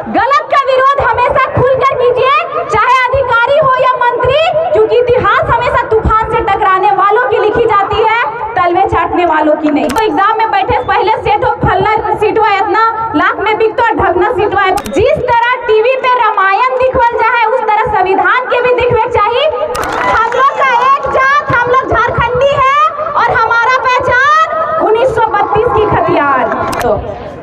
गलत का विरोध हमेशा खुलकर कीजिए, चाहे अधिकारी हो या मंत्री, क्योंकि इतिहास हमेशा तूफान से टकराने वालों की लिखी जाती है, तलवे चाटने वालों की नहीं। तो एग्जाम में बैठे पहले सेट हो फलना सीटवा इतना लाख में बिकतो और ढगना सीटवा। जिस तरह टीवी पे रामायण दिखवल जाए उस तरह संविधान के भी दिखवे चाहिए। हम लोग का एक जात, हम लोग झारखंडी है और हमारा पहचान 1932 की खतियार। तो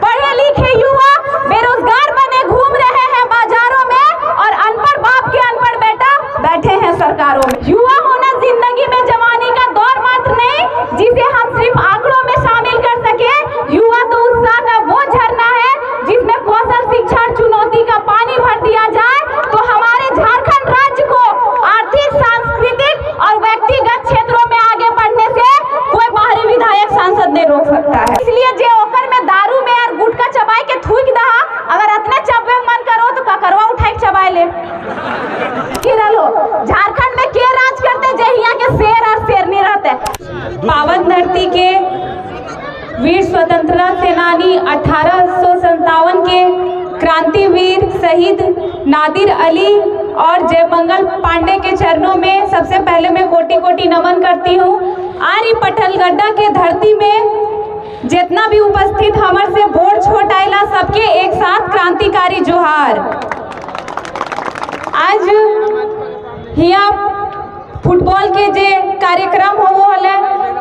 पढ़े लिखे युवा बेरोजगार बने घूम रहे हैं बाजारों में और अनपढ़ बाप के अनपढ़ बेटा बैठे हैं सरकारों में। युवा होना जिंदगी में जवानी का दौर मात्र नहीं जिसे हम सिर्फ आंकड़ों में शामिल कर सके। युवा तो उत्साह का वो झरना है जिसमें कौशल शिक्षा चुनौती का पानी भर दिया जाए तो हमारे झारखंड राज्य को आर्थिक, सांस्कृतिक और व्यक्तिगत क्षेत्रों में आगे बढ़ने से कोई बाहरी विधायक सांसद नहीं रोक सकता है। इसलिए जे ओकर में दारू में और गुटखा चबाई के थूक दहा, अगर इतने चबे मन करो तो ककरवा उठाई के चबाई ले। झारखंड में के राज करते जहिया के शेर और शेरनी रहते। पावन धरती के वीर स्वतंत्रता सेनानी 1857 के क्रांतिवीर शहीद नादिर अली और जयमंगल पांडे के चरणों में सबसे पहले मैं कोटि कोटि नमन करती हूँ। आरी पटलगड्डा के धरती में जितना भी उपस्थित हमर से बोर छोट आयला सबके एक साथ क्रांतिकारी जोहार। आज हिया फुटबॉल के जे कार्यक्रम हो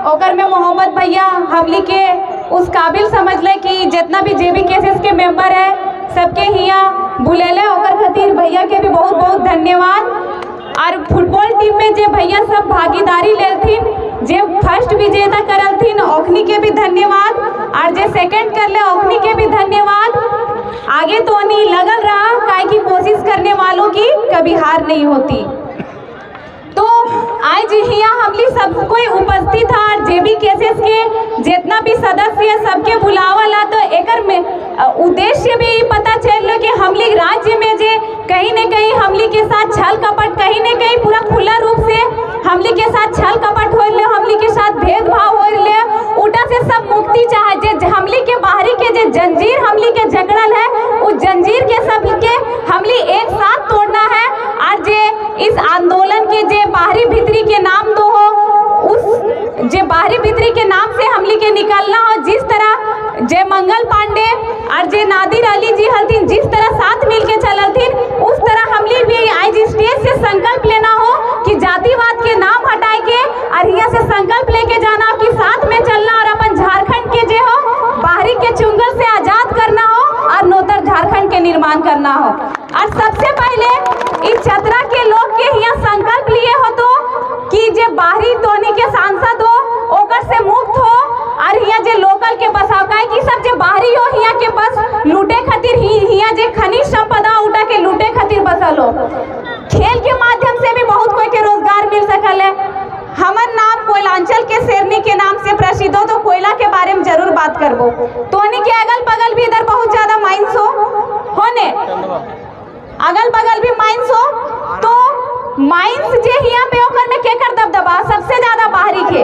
ओकर में मोहम्मद भैया हमली के उस काबिल समझ ले कि जितना भी जेबी केसेस के मेंबर है सबके हिया बुलेले ओकर खातिर भैया के भी बहुत बहुत धन्यवाद। और फुटबॉल टीम में जे भैया सब भागीदारी लेथिन, जे फर्स्ट विजेता करलथिन ओखनी के भी धन्यवाद और जे सेकंड कर ले ओखनी के भी धन्यवाद। आगे तो नहीं लगल रहा काहे की कोशिश करने वालों की कभी हार नहीं होती। तो आज हिया हमली सब कोई उपस्थित है और जेबी केसेस के जितना भी सदस्य है सबके बुलावला। तो एकर में उद्देश्य भी पता चल कि हमली राज्य में जे कहीं न कहीं हमली के साथ छल कपट, कहीं न कहीं पूरा खुला रूप से हमली के साथ छल कपट हो ले, हमली के साथ भेदभाव हो ले, उल्टा से सब मुक्ति चाहे जे हमली के बाहरी के जे जंजीर हमली के जकड़ल है उस जंजीर के सब के हमली एक साथ तोड़ना है। और जे इस आंदोलन के जे बाहरी भीतरी के नाम दो हो उस जे बाहरी भीतरी के नाम से हमली के निकलना हो। जिस तरह जयमंगल पांडे और जे नादिर अली जी हलथिन जिस तरह साथ मिल के चलथिन उस तरह हमली भी आज स्टेज से संकल्प लेना हो कि जातिवाद के नाम हटाए के और यहाँ से संकल्प लेके जाना हो कि साथ में चलना और अपन झारखंड के जे हो बाहरी के चुंगल से आजाद करना हो और नूतन झारखंड के निर्माण करना हो। और सबसे पहले इस चतरा के लोग के यहाँ संकल्प लिए हो तो कि जे बाहरी तोनी के सांसद हो ओकर से मुक्त हो और यहाँ जे लोकल के बसाव का कि सब जे बाहरी हो यहाँ के बस लूटे खातिर यहाँ जे खनिज संपदा उठा के लूटे खातिर बसल हो। खेल के माध्यम से भी बहुत कोई के रोजगार मिल सकल है। हमर नाम कोयलांचल के शेरनी के नाम से प्रसिद्ध हो तो कोयला के बारे में जरूर बात करबो। तोनी के अगल बगल भी इधर बहुत ज्यादा माइंस होने अगल बगल भी माइंस हो तो माइंस जे यहाँ पे ओकर में केकर दबदबा सबसे ज्यादा बाहरी के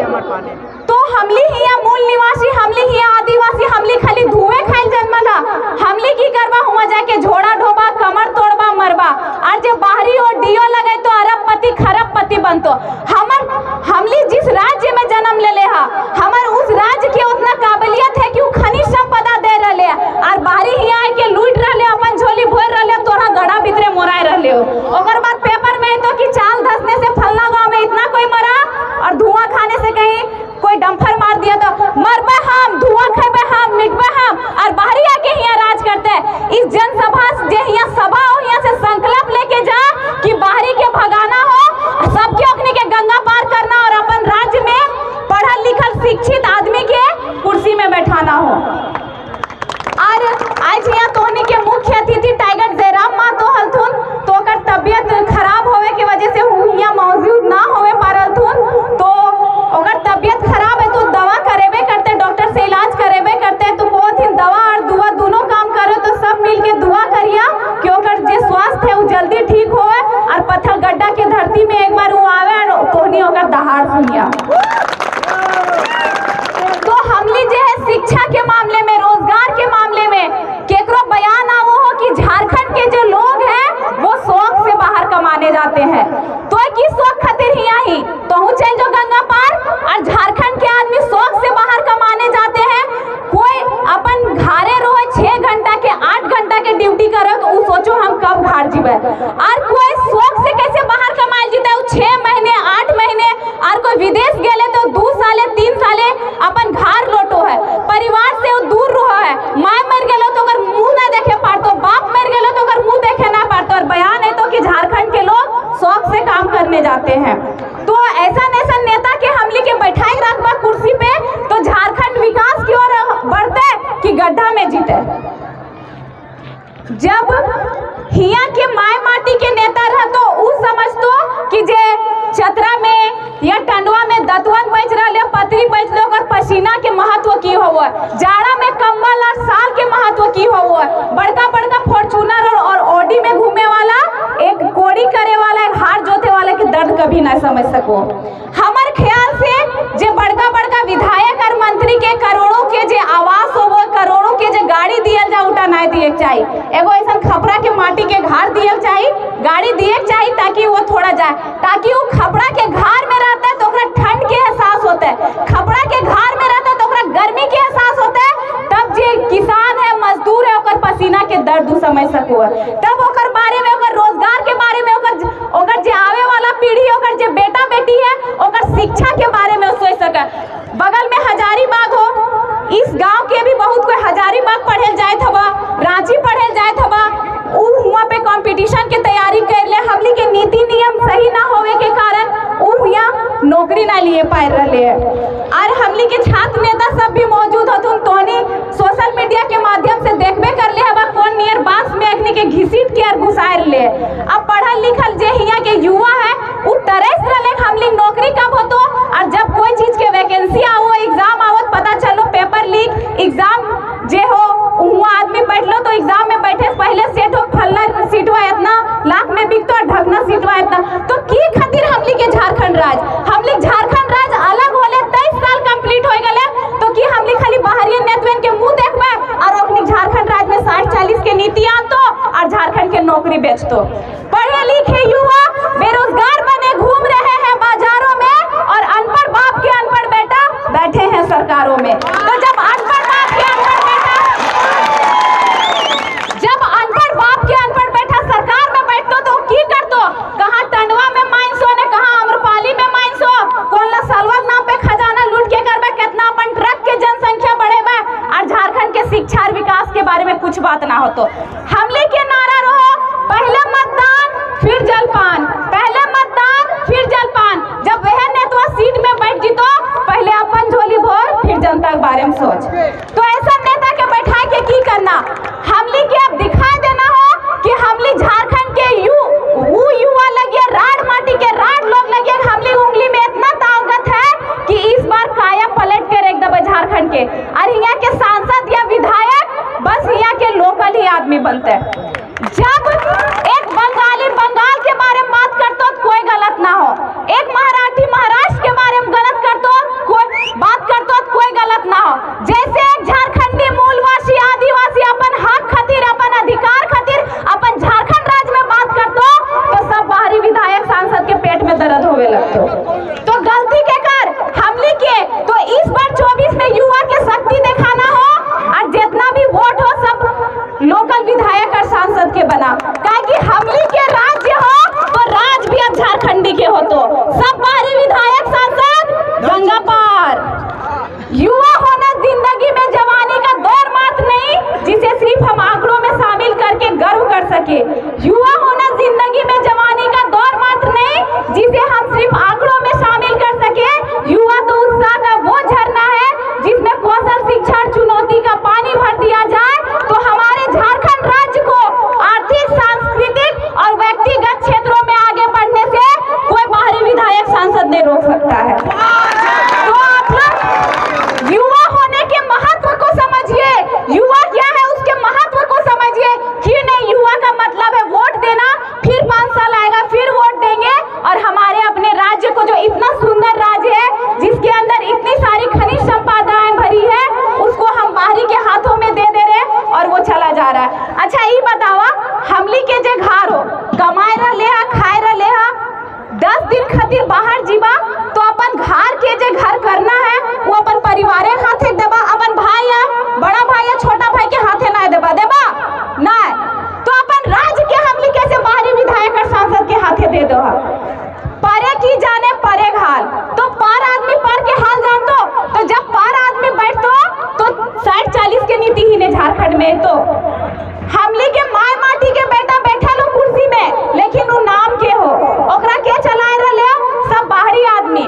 तो हमली हिया मूल निवासी, हमली हिया आदिवासी, हमली खाली धुएं खाइल जन्मला, हमली की करबा हुआ जाके झोड़ा ढोबा कमर तोड़बा मरबा और जे बाहरी और डियो लगे तो अरबपति खरबपति बनतो। हमली जिस राज्य में जन्म ले ले हा हमर उस राज्य के उतना काबिलियत है कि वो खनिज संपदा दे रहे और बाहरी हिया के लूट रहे अपन झोली भर रहे तोरा गड़ा भीतरे मोराए रहे हो। ओकर बाद पेपर में तो कि चाल धसने से फलना गांव में इतना कोई मरा और धुआं खाने से कहीं कोई डंफर मार दिया तो मरबे हम, धुआं खेबे हम, मिटबे हम और बाहरी आके यहाँ राज करते हैं। इस जनसभा गए जो गंगा पार, और झारखंड के आदमी शौक से बाहर कमाने जाते हैं। कोई अपन घरे रहो 6 घंटा के 8 घंटा के ड्यूटी करो तो उ सोचो हम कब घर जीवे, और कोई शौक से कैसे बाहर कमाए जीते 6 महीने 8 महीने, और कोई विदेश गेले तो 2 साले 3 साले अपन घर लौटो है, परिवार से दूर रहो है। माँ मर गेलो तो अगर मुंह ना देखे पारतो, बाप मर गेलो तो अगर मुंह देखे ना पारतो। और बयान है तो कि झारखंड के लोग शौक से काम करने जाते हैं। तो ऐसा नेता के हमली के बैठाई रखबा कुर्सी पे तो झारखंड विकास की ओर बढ़ते कि गड्ढा में जीते। जब हिया के माय माटी के नेता रह तो उ समझतो कि जे चतरा में या टंडवा में दतवन बेच रहे, पतरी बेच लो, और पसीना के महत्व की हो, जाड़ा में कंबल और साल के महत्व की हो, बड़का बड़का फॉर्चूनर और ऑडी में घूमे वाला, एक कोड़ी करे वाला, एक हार जोते वाला के दर्द कभी ना समझ सको। हमार ख्याल से जे बड़का बड़का विधायक और मंत्री के करोड़ों के जे आवास हो, करोड़ों के जे गाड़ी दियल जा उठा नहीं दिए चाहिए, एगो ऐसा खपड़ा के माटी के घर दियल चाहिए, गाड़ी दिए चाहिए ताकि वो थोड़ा जाए, ताकि वो खपड़ा के घर में रहता है तो ओकरा ठंड के एहसास होता है, खपड़ा के घर में रहता है तो ओकरा गर्मी के एहसास होता है। तब जे किसान है मजदूर है ओकर पसीना के दर्द समझ सको, तब ओकर बारे में, ओकर रोजगार के बारे में, ओकर जे आवे वाला पीढ़ी, ओकर जे बेटा बेटी है ओकर शिक्षा के बारे में सोच सके। बगल में हजारीबाग हो, इस गांव के भी बहुत कोई हजारीबाग पढ़े जाए थबा, रांची पढ़े जाए थबा, उ हुआ पे कंपटीशन के तैयारी कर ले, हमली के नीति नियम सही ना होवे के कारण उ हुआ नौकरी ना लिए पाए रहे। और हमली के छात्र नेता सब भी मौजूद होतुन, तोनी सोशल मीडिया के माध्यम से देखबे कर ले हवा कौन नियर बास में अग्नि के घिसीट के और घुसाएर ले। अब पढ़ल लिखल जे हिया के युवा है उ तरस रहे हमली नौकरी कब होतो, और जब कोई चीज के वैकेंसी आओ, एग्जाम आवत, पता चलो पेपर लीक, एग्जाम जे हो हुआ आदमी बैठलो तो एग्जाम में बैठे से पहले सेट हो फलना सीटवा इतना लाख में बिकतो और ढगना सीटवा इतना, तो की खातिर हमली के झारखंड हमली झारखंड राज अलग होले 23 साल कंप्लीट हो गए तो कि हमली खाली बाहरी नेतवन के मुंह देखबे और अपनी झारखंड राज में 60-40 के नीति आतो और झारखंड के नौकरी बेचतो। पढ़े लिखे युवा बेरोजगार बने घूम रहे हैं बाजारों में, और अनपढ़ बाप के अनपढ़ बेटा बैठे हैं सरकारों में। तो जब अनपढ़ बाप के अनपढ़ बेटा सरकार में बैठतो तो की करतो, कहाँ टंडवा में माइंस हो ने, कहाँ अम्रपाली में माइंस हो, कौन सलवर नाम पे खजाना लूट के करबे, कितना अपन ट्रक के जनसंख्या बढ़ेबे, और झारखंड के शिक्षा और विकास के बारे में कुछ बात ना हो। तो हमले के नारा रहो पहले मतदान फिर जलपान, पहले मतदान फिर जलपान। जब वह नेता सीट में बैठ जीतो पहले अपन झोली भर फिर जनता के बारे में सोच। तो ऐसा नेता के बैठा के की करना, हमली के अब दिखा देना हो कि हमली झारखंड के युवा लगे राड माटी के राड लोग लगे, हमली उंगली में इतना ताकत है कि इस बार काया पलट कर एक दबे झारखंड के, और यहाँ के सांसद या विधायक बस यहाँ के लोकल ही आदमी बनते हैं। जब एक बंगाली बंगाल के बारे में बात करते तो कोई गलत ना हो, एक मराठी महाराष्ट्र के बारे में गलत करते कोई बात करते तो कोई गलत ना हो, जैसे एक झारखंडी मूलवासी आदिवासी अपन हक खातिर, अपन अधिकार खातिर, अपन झारखंड राज्य में बात करते तो सब बाहरी विधायक सांसद के पेट में दर्द होवे लगतो। तो गलती के कर हमली के, तो इस बार 24 में युवा के शक्ति दिखाना हो, और जितना भी वोट हो सब लोकल विधायक और सांसद के बना, ताकि हमली के राज्य हो तो राज भी अब झारखंडी के हो, तो सब बाहरी विधायक सांसद गंगा पार। युवा होना जिंदगी में जवानी का दौर मात्र नहीं जिसे सिर्फ हम आंकड़ों में शामिल करके गर्व कर सके, युवा होना जिंदगी में जवानी का दौर मात्र नहीं जिसे हम सिर्फ आंकड़ों में शामिल कर सके। युवा तो उत्साह का वो झरना है जिसमें कौशल शिक्षा चुनौती का पानी भर दिया जाए तो हमारे झारखंड राज्य को आर्थिक सांस्कृतिक और व्यक्तिगत क्षेत्रों में आगे बढ़ने से कोई बाहरी विधायक सांसद नहीं रोक सकता है। तो आप लोग युवा होने के महत्व को समझिए, युवा क्या है उसके महत्व को समझिए। फिर नहीं युवा का मतलब है वोट देना, फिर 5 साल आएगा फिर वोट देंगे, और हमारे अपने राज्य को जो इतना सुंदर राज्य है जिसके अंदर इतनी सारी खनिज संपदाएं भरी है उसको हम बाहरी के हाथों में दे दे रहे और वो चला जा रहा है। अच्छा ये बतावा, हमली के जे घर हो कमाए रहे खाए रहे 10 दिन खातिर बाहर जीवा तो अपन बैठे दो। परे की जाने परे हाल, तो पर आदमी पर के हाल जान दो। तो जब पर आदमी बैठतो तो 60-40 के नीति ही ने झारखंड में। तो हमली के माय माटी के बेटा बैठा लो कुर्सी में, लेकिन वो नाम के हो, ओकरा के चलाए रहे सब बाहरी आदमी।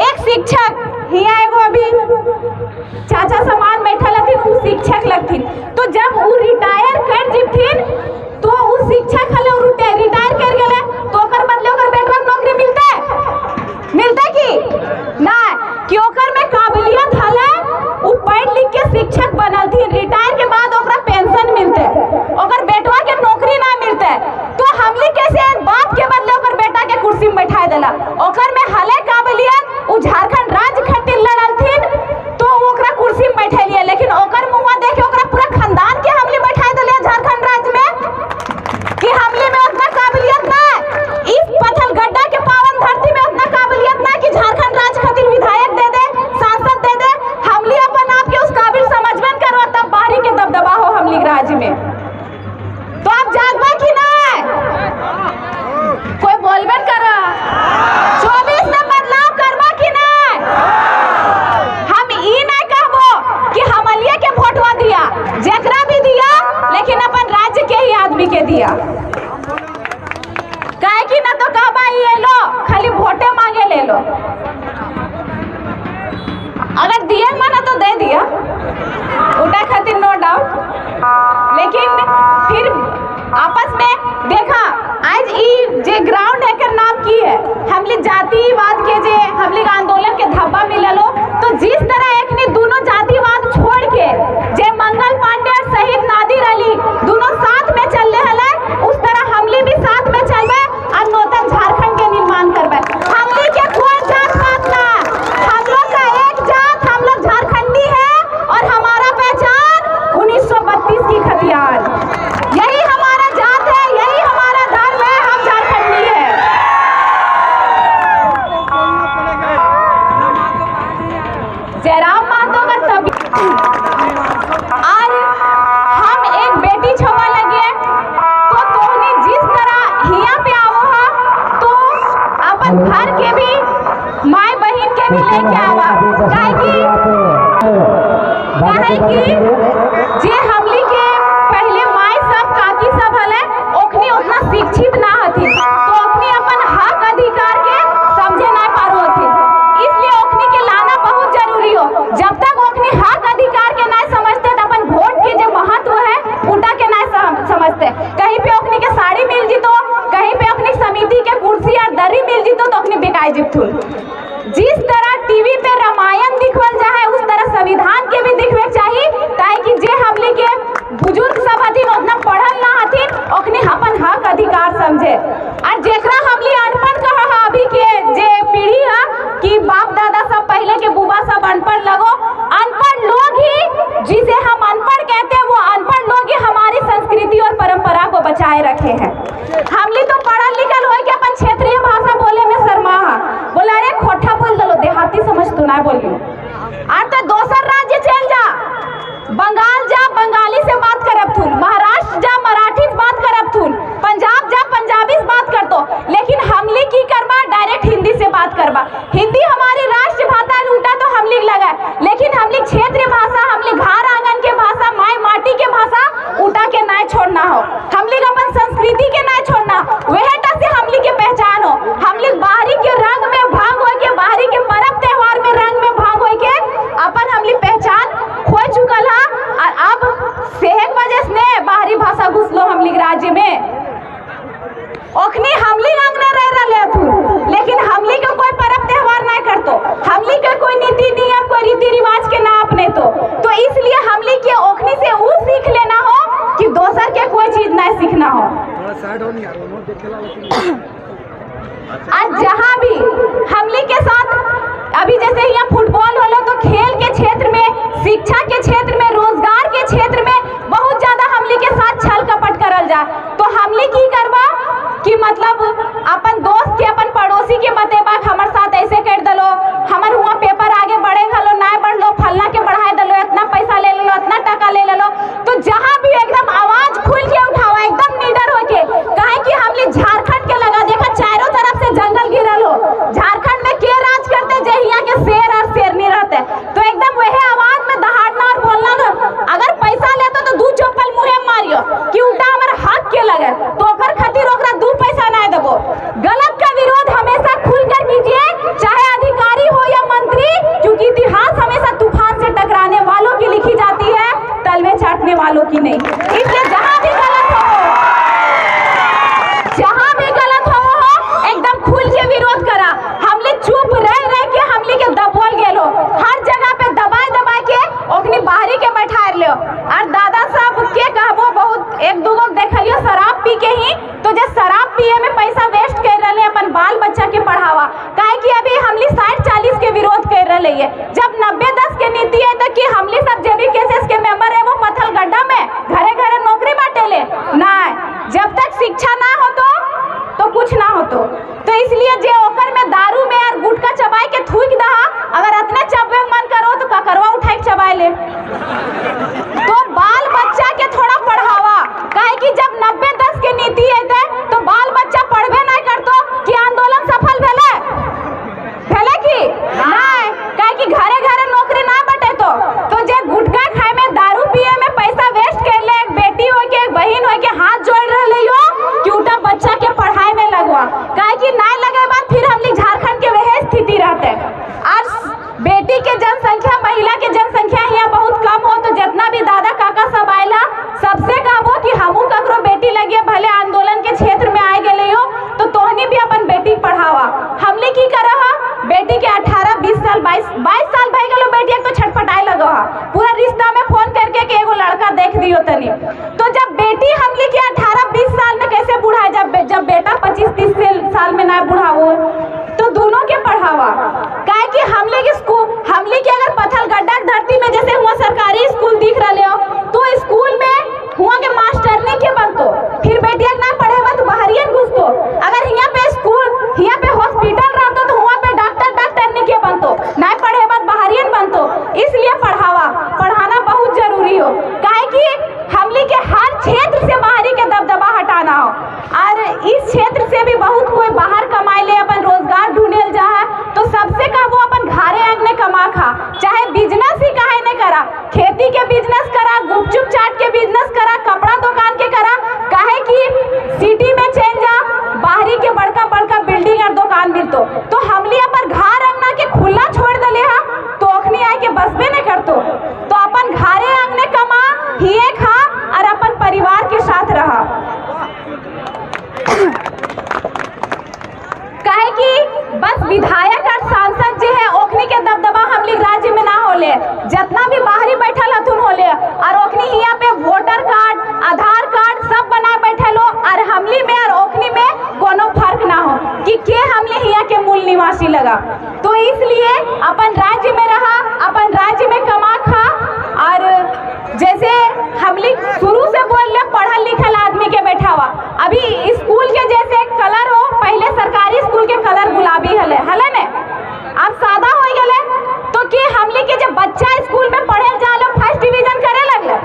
एक शिक्षक हिया एगो अभी चाचा समान बैठा लथिन, वो शिक्षक लगथिन। तो जब वो रिटायर कर जिथिन तो वो शिक्षक हले रिटायर कर गेले, तो ओकर बदले ओकर बेटवा के नौकरी मिलता कि ना, कि ओकर में काबिलियत हले, वो पढ़ लिख के शिक्षक बनलथिन, रिटायर के बाद ओकरा पेंशन मिलते, ओकर बेटवा के नौकरी ना मिलते। तो हमली कैसे बाप के बदले ओकर बेटा के कुर्सी में बैठा देला, ओकर में हले काबिलियत, वो झारखंड राज्य खातिर लड़लथिन तो ओकरा कुर्सी में बैठे लिए, लेकिन ओकर मुंह देखे ओकरा पूरा खानदान के हमली बैठा देले झारखंड राज्य में कि हमली में उतना काबिलियत ना है। इस पत्थर गड्ढा के पावन धरती में उतना काबिलियत ना कि झारखंड राज्य खातिर विधायक दे दे, सांसद दे दे। हमली अपन आप के उस काबिल समझबन करो, तब बाहरी के दबदबा हो हमली राज्य में। तो आप जागबा कि ना, कोई बोलबन करा 24 में बदलाव करबा कि ना। हम ई नहीं कहबो कि हमलिए के वोटवा दिया, जेकरा भी दिया लेकिन अपन राज्य के ही आदमी के दिया। काहे कि ना तो कहबा ये लो खाली वोटे मांगे ले लो, अगर दिए माना तो दे दिया उठा खातिर नो डाउट। लेकिन फिर आपस में देखा आज ई जे ग्राउंड है कर नाम की है, हमली जातिवाद के जे हमली आंदोलन के धब्बा मिललो। तो जिस तरह एकनी दोनों जातिवाद छोड़ के जे मंगल पांडे और शहीद नादिर अली दोनों साथ में चल रहे हैं, उस तरह हमली भी साथ में चलबे और नूतन झारखंड के निर्माण करबे। हमली के कोई जात पात ना, हम लोग का एक जात, हम लोग झारखंडी है और हमारा पहचान 1932 की खतियान, यही हमारा जात है, यही हमारा धर्म है, हम झारखंडी है। जयराम महतो का तभी और हम एक बेटी छवा लगे तो तोहनी जिस तरह हिया पे आवो हा तो अपन घर के भी माय बहन के भी लेके आवा। काहे कि जे हमली के पहले माय सब काकी सब हले ओखनी उतना शिक्षित ना हथिन, तो ओखनी अपन हक अधिकार के समझे ना पारो हथिन। इसलिए ओखनी के लाना बहुत जरूरी हो। जब तक ओखनी हक अधिकार के ना समझते तो अपन वोट के जो महत्व है उटा के ना समझते। कहीं पे ओखनी के साड़ी मिल जीतो, कहीं पे ओखनी समिति के कुर्सी और दरी मिल जीतो तो ओखनी बिकाई जितुन। जिस तरह टीवी पे रामायण दिखवल जाए उस तरह संविधान के भी दिखवे चाहिए, ताकि जे हमले के बुजुर्ग सब हथिन उतना पढ़ल ना हथिन ओखनी अपन हक अधिकार समझे। और जेकरा हमली अनपढ़ कहा अभी के जे पीढ़ी है कि बाप दादा सब पहले के बुबा सब अनपढ़ लगो, अनपढ़ लोग ही जिसे हम अनपढ़ कहते हैं वो अनपढ़ लोग ही हमारी संस्कृति और परंपरा को बचाए रखे हैं। हमली तो पढ़ल लिखल हो के अपन क्षेत्रीय भाषा बोले में शर्मा बोला, अरे खोठा बोल दलो, देहाती समझ तो ना बोलियो। और तो दोसर राज्य चल जा, बंगाल जा बंगाली से बात करब थुन, महाराष्ट्र जा मराठी से बात करब थुन, पंजाब जा पंजाबी से बात कर दो, लेकिन हमली की करबा डायरेक्ट हिंदी से बात करबा। हिंदी हमारी राष्ट्र भाषा उठा तो हमली लगा, लेकिन हमली क्षेत्रीय भाषा, हमली घर आंगन के भाषा, माय माटी के भाषा उठा के ना छोड़ना हो, हमली अपन संस्कृति के ना छोड़ना, वह से हमली के पहचान हो। हमली बाहरी के रंग में भाग हो के, बाहरी के पर्व त्योहार में रंग में भाग हो के अपन हमली पहचान खो चुकल है। और अब सेहत वजह से बाहरी भाषा घुसलो हमली राज्य में, ओखनी हमली अंग न रह रहे थू, लेकिन हमली के कोई पर्व त्योहार नहीं करतो, हमली के कोई नीति नियम कोई रीति रिवाज के ना अपने तो इसलिए हमली के ओखनी से वो सीख लेना हो कि दोसर के कोई चीज नहीं सीखना हो। आज जहाँ भी हमली के साथ अभी जैसे यहाँ फुटबॉल वाला तो खेल के क्षेत्र में, शिक्षा के क्षेत्र में, रोजगार के क्षेत्र में बहुत ज्यादा हमली के साथ छल कपट करल जा, तो हमली की करबा कि मतलब अपन दोस्त के अपन पड़ोसी के बतेबा हमारे साथ ऐसे कर दलो, हमार हुआ पेपर आगे बढ़े घलो ना बढ़लो, फलना के बढ़ाए दलो, इतना पैसा ले लो, इतना टका ले लो। तो जहाँ भी एकदम आवाज खुल के उठाओ, एकदम निडर होके, काहे कि हमली झारखंड के लगा देखा चारों तरफ इसलिए जे ओकर में दारू में और गुटखा चबाई के थूक दहा, अगर इतने चबे मन करो तो ककरवा उठाई के चबाई ले। तो बाल बच्चा के थोड़ा पढ़ावा, काहे कि जब 90-10 के नीति अइते तो बाल बच्चा पढ़बे नहीं करतो कि आंदोलन सफल भेले कि नहीं, काहे कि घरे घरे नौकरी ना बटे। तो जे गुटखा खाए में दारू पिए में पैसा वेस्ट कर ले, एक बेटी हो के एक बहन हो के हाथ जोड़ रहे हो कि उटा बच्चा के पढ़ाई में लगवा, काहे कि नहीं लगे बाद फिर हम लोग झारखंड के वह स्थिति रहते। आज बेटी के जनसंख्या, महिला के जनसंख्या यहाँ बहुत कम हो, तो जितना भी दादा काका सब आयला सबसे कहबो कि हमू ककरो बेटी लगे भले आंदोलन के क्षेत्र में आए गए हो तो तोहनी भी अपन बेटी पढ़ावा। हमने की करा हा, बेटी के 18-20 साल 22 साल भई गलो, बेटी तो छटपटाए लगो हा, पूरा रिश्ता में फोन करके कि एगो लड़का देख दियो तनी। तो जब बेटी हमने के 18-20 साल में कैसे बुढ़ा, जब बेटा 25-30 साल में ना बुढ़ाओ, तो दोनों के पढ़ावा। काहे कि हमले के अगर पत्थर गड्ढा धरती में जैसे हुआ सरकारी स्कूल दिख रहे हो, तो स्कूल में हुआ के मास्टर नहीं के बनतो, फिर बेटिया ना पढ़ेगा तो बाहरियन घुसतो। अगर यहाँ पे स्कूल, यहाँ पे हॉस्पिटल रहतो तो वहाँ पे डॉक्टर नहीं के बनतो, नहीं पढ़ेगा तो बाहरियन बनतो। इसलिए पढ़ाना बहुत जरूरी हो, काहे कि हमले के हर क्षेत्र से बाहरी के दबदबा हटाना हो। और इस क्षेत्र से भी बहुत कोई बाहर कमाए ले, अपन रोजगार ढूंढे जा है, तो सबसे कहबो अपन घरे आंगने कमा खा, चाहे बिजनेस ही काहे नहीं करा, खेती के बिजनेस करा, गुपचुप चाट के बिजनेस करा, कपड़ा दुकान के करा, काहे कि सिटी में चल जा, बाहरी के बड़का बड़का बिल्डिंग और दुकान मिलतो। तो हमली अपन घर अंगना के खुला छोड़ दले हा, तो अखनी आए के बसबे नहीं करतो। तो अपन घरे आंगने कमा, हिए खा और अपन परिवार के साथ रहा। काहे कि बस विधायक और सांसद जो है ओखनी के दबदबा हम लोग राज्य में ना होले, जितना भी बाहरी बैठल हथुन होले, और ओखनी यहाँ पे वोटर कार्ड, आधार कार्ड सब बना बैठल हो, और हमली में और ओखनी में कोनो फर्क ना हो कि के हमले यहाँ के मूल निवासी लगा। तो इसलिए अपन राज्य में रहा, अपन राज्य में कमा खा। और जैसे हमली शुरू से बोल ले पढ़ल लिखल आदमी के बैठा हुआ, अभी स्कूल के जैसे कलर हो, पहले सरकारी स्कूल के कलर गुलाबी हले ने, अब सादा हो गए, तो कि हमले के जब बच्चा स्कूल में पढ़े जा लो फर्स्ट डिवीजन करे लगले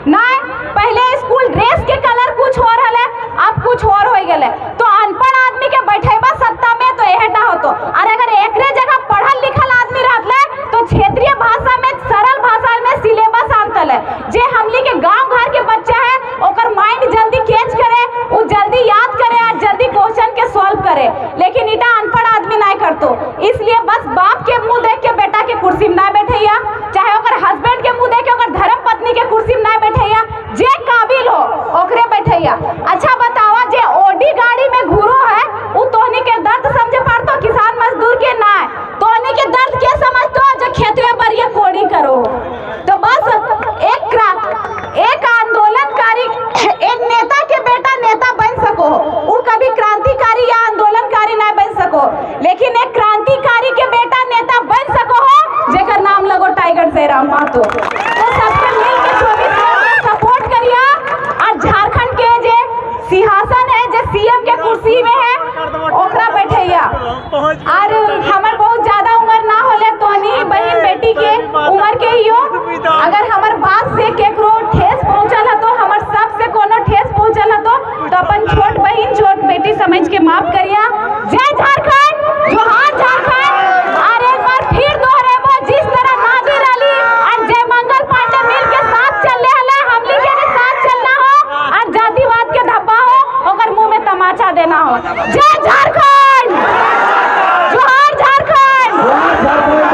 नहीं, पहले स्कूल ड्रेस के कलर कुछ और हले, अब कुछ और हो गए। तो अनपढ़ आदमी के बैठेबा सत्ता में तो एहटा होतो, और अगर एकरे जगह पढ़ल लिखल आदमी रहले तो क्षेत्रीय भाषा में, सरल भाषा में सिलेबस आनतले, जे हमले के गांव घर के बच्चा है ओकर माइंड जल्दी कैच करे, वो जल्दी याद करे और जल्दी क्वेश्चन के सॉल्व करे। लेकिन इटा अनपढ़ आदमी नहीं करतो, इसलिए बस बाप के मुंह देख के बेटा के कुर्सी में ना बैठैया, चाहे ओकर हस्बैंड के मुंह देख के ओकर धर्म पत्नी के कुर्सी में ना बैठैया, जे काबिल हो ओकरे बैठैया। अच्छा बतावा, जे ओडी गाड़ी में घूरो है वो तोहनी के दर्द समझे पारतो, किसान मजदूर के ना, तोहनी के दर्द के समझतो जो खेत में बढ़िया कोड़ी करो। तो बस एक आंदोलनकारी, एक नेता के बेटा नेता बन सको, वो कभी क्रांतिकारी या आंदोलनकारी ना बन सको, लेकिन एक क्रांतिकारी के बेटा नेता बन सको हो जेकर नाम लगो टाइगर जयराम महतो। तो सबके मिलके 24 में सपोर्ट करिया, और झारखंड के जे सिंहासन है, जे सीएम के कुर्सी में है, ओकरा बैठैया। और हमर बहुत ज्यादा उम्र ना होले, तोहनी बहन बेटी के उम्र के ही हो, अगर हमर बात से केकरो ठेस पहुंचल है, तो हमर सब से कोनो ठेस पहुंचल है, तो अपन छोट बहन छोट बेटी समझ के माफ करिया। जय झारखंड, जोहार झारखंड। और एक बार फिर दोहराबो, जिस तरह नाजिर अली और जय मंगल पांडे मिल के साथ चलने हले, हमली के भी साथ चलना हो, और जातिवाद के धब्बा हो ओकर मुंह में तमाचा देना हो। जय झारखंड, जोहार झारखंड।